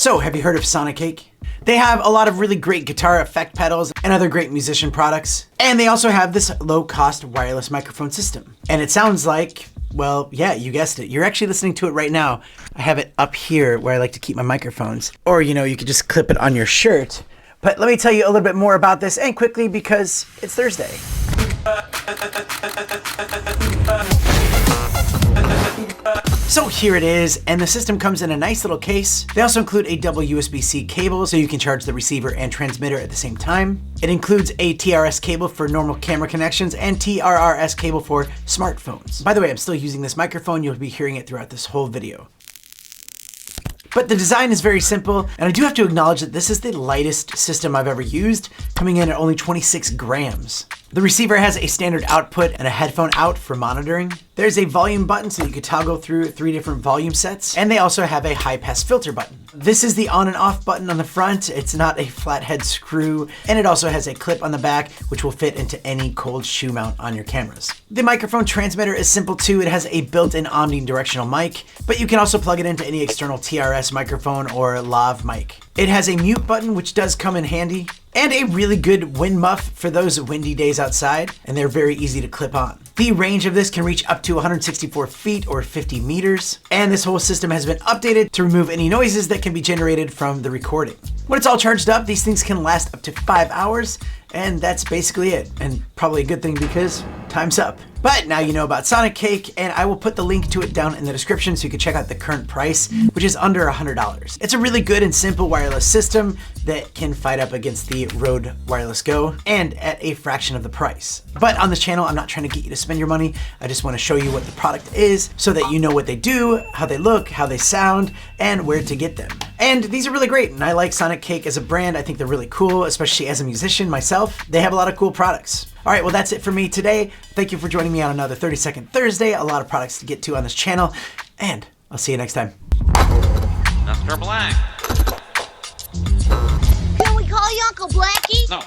So, have you heard of Sonicake? They have a lot of really great guitar effect pedals and other great musician products. And they also have this low-cost wireless microphone system. And it sounds like, well, yeah, you guessed it. You're actually listening to it right now. I have it up here where I like to keep my microphones. Or, you know, you could just clip it on your shirt. But let me tell you a little bit more about this, and quickly, because it's Thursday. So here it is, and the system comes in a nice little case. They also include a double USB-C cable, so you can charge the receiver and transmitter at the same time. It includes a TRS cable for normal camera connections and TRRS cable for smartphones. By the way, I'm still using this microphone. You'll be hearing it throughout this whole video. But the design is very simple, and I do have to acknowledge that this is the lightest system I've ever used, coming in at only 26 grams. The receiver has a standard output and a headphone out for monitoring. There's a volume button so you can toggle through 3 different volume sets, and they also have a high pass filter button. This is the on and off button on the front. It's not a flathead screw, and it also has a clip on the back which will fit into any cold shoe mount on your cameras. The microphone transmitter is simple too. It has a built-in omnidirectional mic, but you can also plug it into any external TRS microphone or lav mic. It has a mute button which does come in handy, and a really good wind muff for those windy days outside, and they're very easy to clip on. The range of this can reach up to 164 feet or 50 meters, and this whole system has been updated to remove any noises that can be generated from the recording. When it's all charged up, these things can last up to 5 hours, and that's basically it. And probably a good thing because time's up. But now you know about Sonicake, and I will put the link to it down in the description so you can check out the current price, which is under $100. It's a really good and simple wireless system that can fight up against the Rode Wireless Go, and at a fraction of the price. But on this channel, I'm not trying to get you to spend your money. I just want to show you what the product is so that you know what they do, how they look, how they sound, and where to get them. And these are really great, and I like Sonicake as a brand. I think they're really cool, especially as a musician myself. They have a lot of cool products. All right, well, that's it for me today. Thank you for joining me on another 30-second Thursday. A lot of products to get to on this channel, and I'll see you next time. Mr. Black. Can we call you Uncle Blackie? No.